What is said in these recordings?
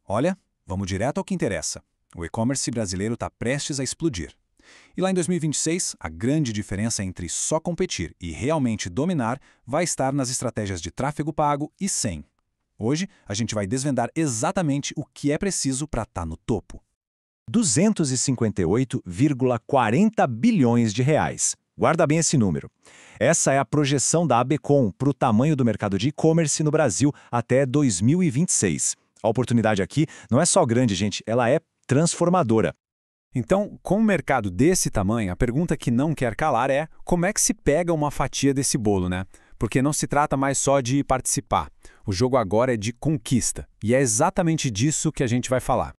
Olha, vamos direto ao que interessa. O e-commerce brasileiro está prestes a explodir. E lá em 2026, a grande diferença entre só competir e realmente dominar vai estar nas estratégias de tráfego pago e sem. Hoje, a gente vai desvendar exatamente o que é preciso para estar no topo. 258,40 bilhões de reais. Guarda bem esse número. Essa é a projeção da ABECOM para o tamanho do mercado de e-commerce no Brasil até 2026. A oportunidade aqui não é só grande, gente, ela é transformadora. Então, com um mercado desse tamanho, a pergunta que não quer calar é como é que se pega uma fatia desse bolo, né? Porque não se trata mais só de participar. O jogo agora é de conquista. E é exatamente disso que a gente vai falar.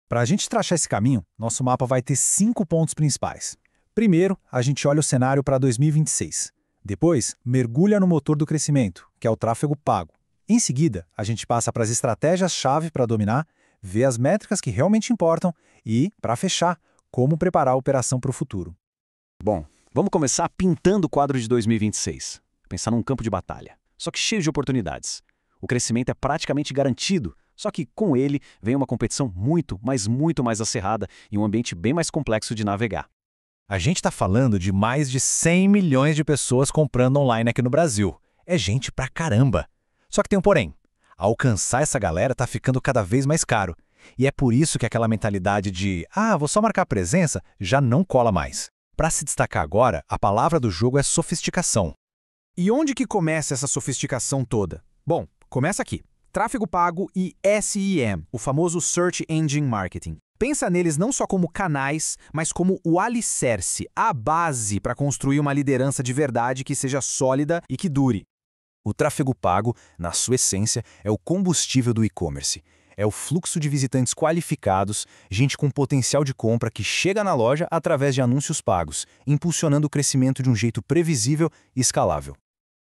Para a gente traçar esse caminho, nosso mapa vai ter 5 pontos principais. Primeiro, a gente olha o cenário para 2026. Depois, mergulha no motor do crescimento, que é o tráfego pago. Em seguida, a gente passa para as estratégias-chave para dominar, ver as métricas que realmente importam e, para fechar, como preparar a operação para o futuro. Bom, vamos começar pintando o quadro de 2026. Pensar num campo de batalha, só que cheio de oportunidades. O crescimento é praticamente garantido, só que com ele vem uma competição muito, mas muito mais acirrada e um ambiente bem mais complexo de navegar. A gente está falando de mais de 100 milhões de pessoas comprando online aqui no Brasil. É gente pra caramba. Só que tem um porém. Alcançar essa galera tá ficando cada vez mais caro. E é por isso que aquela mentalidade de vou só marcar presença já não cola mais. Para se destacar agora, a palavra do jogo é sofisticação. E onde que começa essa sofisticação toda? Bom, começa aqui. Tráfego pago e SEM, o famoso Search Engine Marketing. Pensa neles não só como canais, mas como o alicerce, a base para construir uma liderança de verdade que seja sólida e que dure. O tráfego pago, na sua essência, é o combustível do e-commerce. É o fluxo de visitantes qualificados, gente com potencial de compra que chega na loja através de anúncios pagos, impulsionando o crescimento de um jeito previsível e escalável.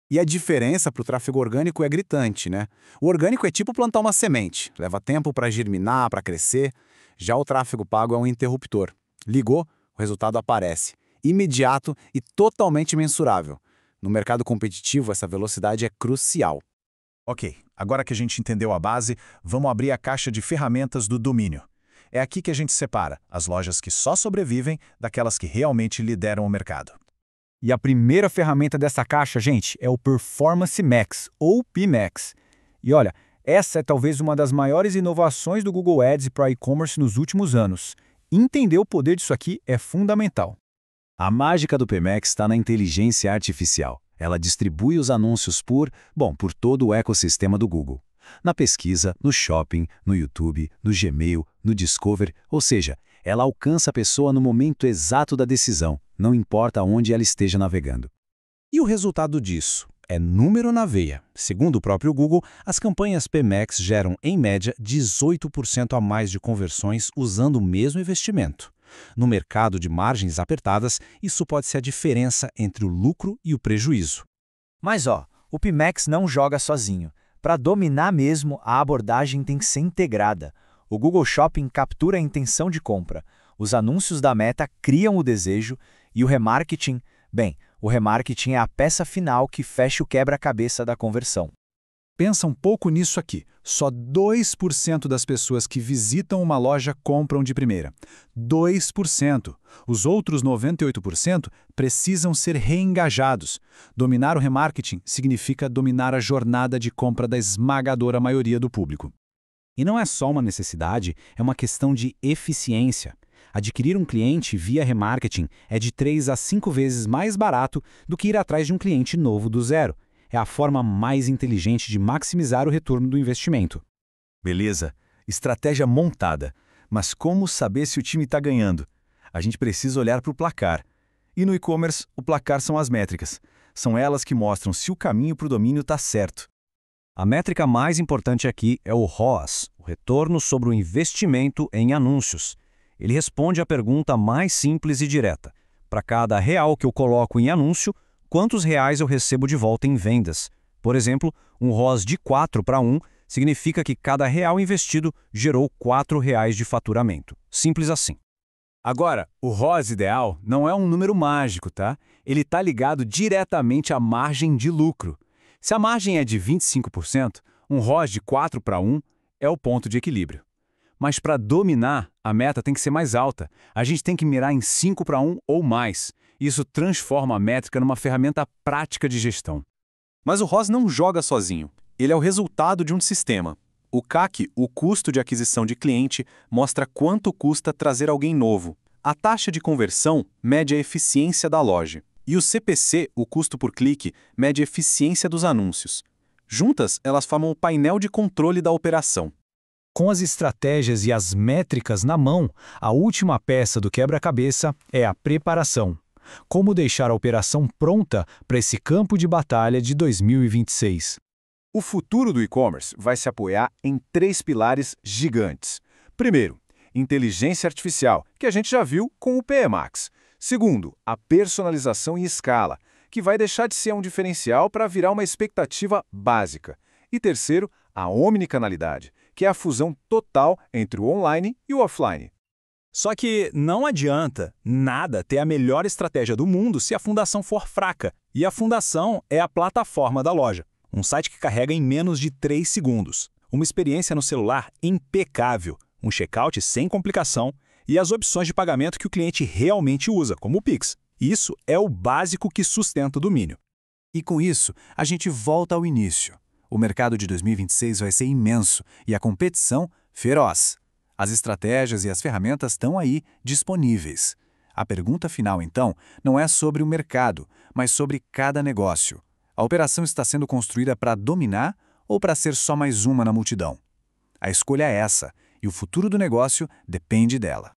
E a diferença para o tráfego orgânico é gritante, né? O orgânico é tipo plantar uma semente, leva tempo para germinar, para crescer. Já o tráfego pago é um interruptor. Ligou, o resultado aparece. Imediato e totalmente mensurável. No mercado competitivo, essa velocidade é crucial. Ok, agora que a gente entendeu a base, vamos abrir a caixa de ferramentas do domínio. É aqui que a gente separa as lojas que só sobrevivem daquelas que realmente lideram o mercado. E a primeira ferramenta dessa caixa, gente, é o Performance Max, ou PMax. E olha, essa é talvez uma das maiores inovações do Google Ads para e-commerce nos últimos anos. Entender o poder disso aqui é fundamental. A mágica do PMax está na inteligência artificial. Ela distribui os anúncios por todo o ecossistema do Google. Na pesquisa, no shopping, no YouTube, no Gmail, no Discover, ou seja, ela alcança a pessoa no momento exato da decisão, não importa onde ela esteja navegando. E o resultado disso? É número na veia. Segundo o próprio Google, as campanhas PMax geram, em média, 18% a mais de conversões usando o mesmo investimento. No mercado de margens apertadas, isso pode ser a diferença entre o lucro e o prejuízo. Mas o PMax não joga sozinho. Para dominar mesmo, a abordagem tem que ser integrada. O Google Shopping captura a intenção de compra. Os anúncios da Meta criam o desejo e o remarketing, o remarketing é a peça final que fecha o quebra-cabeça da conversão. Pensa um pouco nisso aqui. Só 2% das pessoas que visitam uma loja compram de primeira. 2%. Os outros 98% precisam ser reengajados. Dominar o remarketing significa dominar a jornada de compra da esmagadora maioria do público. E não é só uma necessidade, é uma questão de eficiência. Adquirir um cliente via remarketing é de 3 a 5 vezes mais barato do que ir atrás de um cliente novo do zero. É a forma mais inteligente de maximizar o retorno do investimento. Beleza, estratégia montada. Mas como saber se o time está ganhando? A gente precisa olhar para o placar. E no e-commerce, o placar são as métricas. São elas que mostram se o caminho para o domínio está certo. A métrica mais importante aqui é o ROAS, o retorno sobre o investimento em anúncios. Ele responde à pergunta mais simples e direta. Para cada real que eu coloco em anúncio, quantos reais eu recebo de volta em vendas? Por exemplo, um ROAS de 4 para 1 significa que cada real investido gerou R$ 4 de faturamento. Simples assim. Agora, o ROAS ideal não é um número mágico, tá? Ele está ligado diretamente à margem de lucro. Se a margem é de 25%, um ROAS de 4 para 1 é o ponto de equilíbrio. Mas para dominar, a meta tem que ser mais alta. A gente tem que mirar em 5-1 ou mais. Isso transforma a métrica numa ferramenta prática de gestão. Mas o ROAS não joga sozinho. Ele é o resultado de um sistema. O CAC, o custo de aquisição de cliente, mostra quanto custa trazer alguém novo. A taxa de conversão mede a eficiência da loja. E o CPC, o custo por clique, mede a eficiência dos anúncios. Juntas, elas formam o painel de controle da operação. Com as estratégias e as métricas na mão, a última peça do quebra-cabeça é a preparação. Como deixar a operação pronta para esse campo de batalha de 2026? O futuro do e-commerce vai se apoiar em 3 pilares gigantes. Primeiro, inteligência artificial, que a gente já viu com o PEMAX. Segundo, a personalização em escala, que vai deixar de ser um diferencial para virar uma expectativa básica. E terceiro, a omnicanalidade, que é a fusão total entre o online e o offline. Só que não adianta nada ter a melhor estratégia do mundo se a fundação for fraca. E a fundação é a plataforma da loja. Um site que carrega em menos de 3 segundos. Uma experiência no celular impecável. Um checkout sem complicação. E as opções de pagamento que o cliente realmente usa, como o Pix. Isso é o básico que sustenta o domínio. E com isso, a gente volta ao início. O mercado de 2026 vai ser imenso e a competição feroz. As estratégias e as ferramentas estão aí, disponíveis. A pergunta final, então, não é sobre o mercado, mas sobre cada negócio. A operação está sendo construída para dominar ou para ser só mais uma na multidão? A escolha é essa, e o futuro do negócio depende dela.